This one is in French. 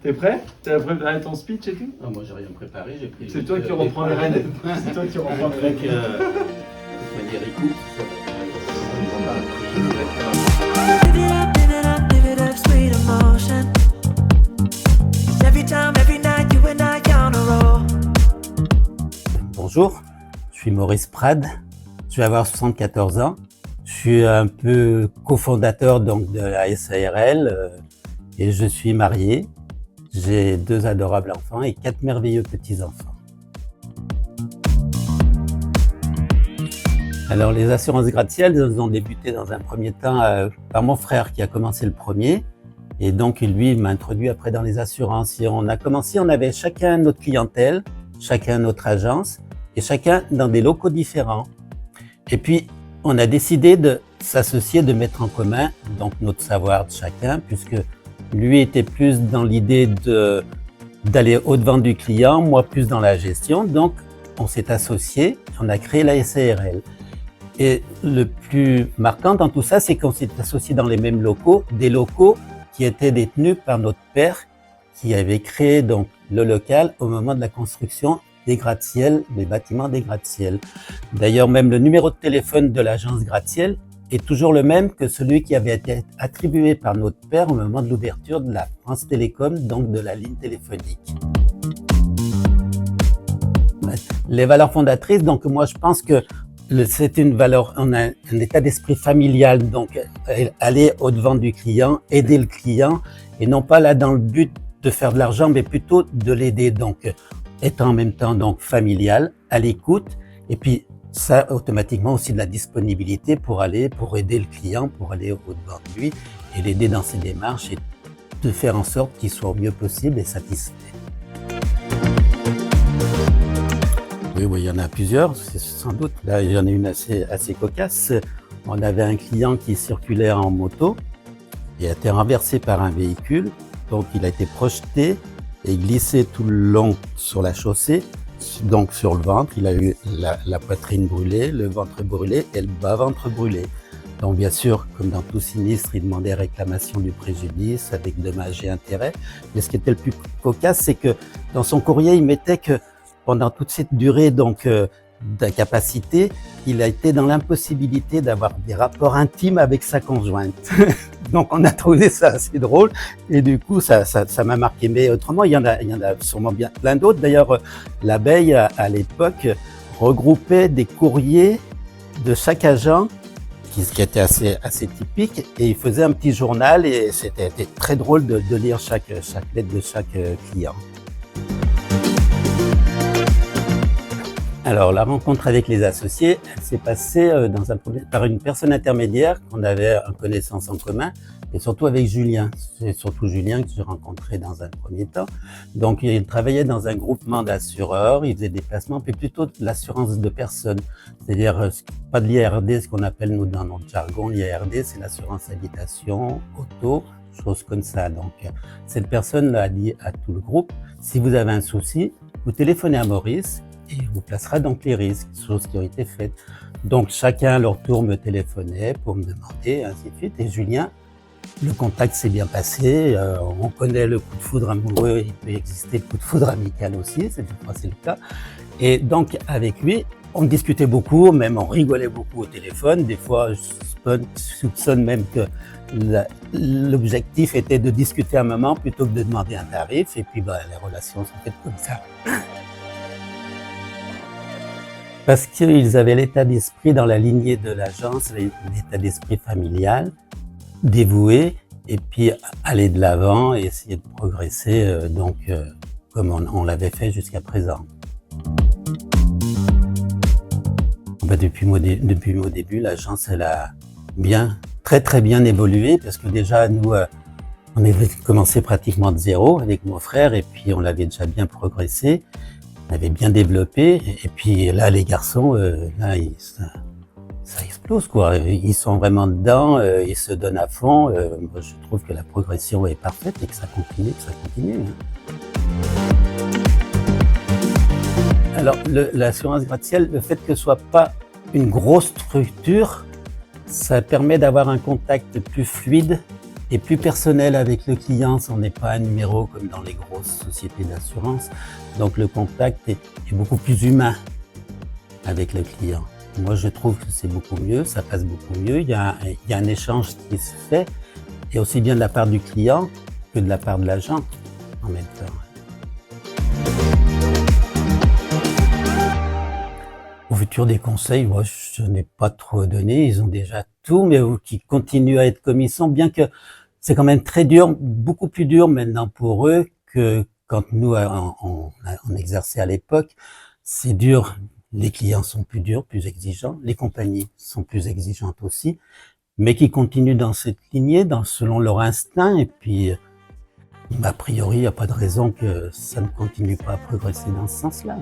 T'es prêt? T'as préparé ton speech et tout? Ah, moi, j'ai rien préparé, j'ai pris. C'est toi qui reprends les rênes. C'est toi qui reprends les rênes. De manière écoute. Live it up, sweet emotion. Every time, every night, you and I on a roll. Bonjour, je suis Maurice Prade, je vais avoir 74 ans. Je suis un peu cofondateur donc de la SARL et je suis marié. J'ai 2 adorables enfants et 4 merveilleux petits-enfants. Alors les assurances gratte-ciel, elles ont débuté dans un premier temps par mon frère qui a commencé le premier. Et donc lui, il m'a introduit après dans les assurances. Et on a commencé, on avait chacun notre clientèle, chacun notre agence et chacun dans des locaux différents. Et puis on a décidé de s'associer, de mettre en commun donc notre savoir de chacun, puisque lui était plus dans l'idée d'aller au-devant du client, moi plus dans la gestion. Donc, on s'est associés, on a créé la SARL. Et le plus marquant dans tout ça, c'est qu'on s'est associés dans les mêmes locaux, des locaux qui étaient détenus par notre père, qui avait créé donc le local au moment de la construction des gratte-ciel, des bâtiments des gratte-ciel. D'ailleurs, même le numéro de téléphone de l'agence gratte-ciel est toujours le même que celui qui avait été attribué par notre père au moment de l'ouverture de la France Télécom, donc de la ligne téléphonique. Les valeurs fondatrices, donc moi je pense que c'est une valeur, on a un état d'esprit familial, donc aller au-devant du client, aider le client, et non pas là dans le but de faire de l'argent, mais plutôt de l'aider, donc être en même temps donc familial, à l'écoute, et puis ça, automatiquement aussi de la disponibilité pour aider le client, pour aller au-devant de lui et l'aider dans ses démarches et de faire en sorte qu'il soit au mieux possible et satisfait. Oui, il y en a plusieurs, c'est sans doute. Là, il y en a une assez cocasse. On avait un client qui circulait en moto et a été renversé par un véhicule. Donc, il a été projeté et glissé tout le long sur la chaussée. Donc sur le ventre, il a eu la poitrine brûlée, le ventre brûlé et le bas-ventre brûlé. Donc bien sûr, comme dans tout sinistre, il demandait réclamation du préjudice avec dommages et intérêts. Mais ce qui était le plus cocasse, c'est que dans son courrier, il mettait que pendant toute cette durée d'incapacité, il a été dans l'impossibilité d'avoir des rapports intimes avec sa conjointe. Donc on a trouvé ça assez drôle et du coup ça m'a marqué. Mais autrement, il y en a sûrement bien plein d'autres. D'ailleurs, l'abeille à l'époque regroupait des courriers de chaque agent qui était assez typique et il faisait un petit journal et c'était très drôle de lire chaque lettre de chaque client. Alors, la rencontre avec les associés, elle s'est passée par une personne intermédiaire qu'on avait en connaissance en commun, et surtout avec Julien. C'est surtout Julien que j'ai rencontré dans un premier temps. Donc, il travaillait dans un groupement d'assureurs, il faisait des placements, puis plutôt de l'assurance de personnes. C'est-à-dire, pas de l'IRD, ce qu'on appelle, nous, dans notre jargon, l'IRD, c'est l'assurance habitation, auto, choses comme ça. Donc, cette personne a dit à tout le groupe, si vous avez un souci, vous téléphonez à Maurice, et il vous placera donc les risques, choses qui ont été faites. Donc chacun à leur tour me téléphonait pour me demander, ainsi de suite. Et Julien, le contact s'est bien passé, on connaît le coup de foudre amoureux, il peut exister le coup de foudre amical aussi, c'est le cas. Et donc avec lui, on discutait beaucoup, même on rigolait beaucoup au téléphone. Des fois, je soupçonne même que l'objectif était de discuter un moment plutôt que de demander un tarif. Et puis les relations sont faites comme ça. Parce qu'ils avaient l'état d'esprit dans la lignée de l'agence, l'état d'esprit familial, dévoué, et puis aller de l'avant et essayer de progresser comme on l'avait fait jusqu'à présent. Depuis mon début, l'agence elle a très bien évolué parce que déjà nous on avait commencé pratiquement de zéro avec mon frère et puis on l'avait déjà bien progressé. On avait bien développé, et puis là, les garçons, ça explose, quoi. Ils sont vraiment dedans, ils se donnent à fond. Moi, je trouve que la progression est parfaite et que ça continue. Alors, l'assurance gratte-ciel, le fait que ce soit pas une grosse structure, ça permet d'avoir un contact plus fluide est plus personnel avec le client, ce n'est pas un numéro comme dans les grosses sociétés d'assurance. Donc le contact est beaucoup plus humain avec le client. Moi, je trouve que c'est beaucoup mieux, ça passe beaucoup mieux. Il y a un échange qui se fait, et aussi bien de la part du client que de la part de l'agent en même temps. Au futur des conseils, moi, je n'ai pas trop donné. Ils ont déjà tout, mais qui continuent à être comme ils sont, bien que c'est quand même très dur, beaucoup plus dur maintenant pour eux que quand nous, on exerçait à l'époque. C'est dur. Les clients sont plus durs, plus exigeants. Les compagnies sont plus exigeantes aussi, mais qui continuent dans cette lignée, selon leur instinct. Et puis, a priori, il n'y a pas de raison que ça ne continue pas à progresser dans ce sens-là.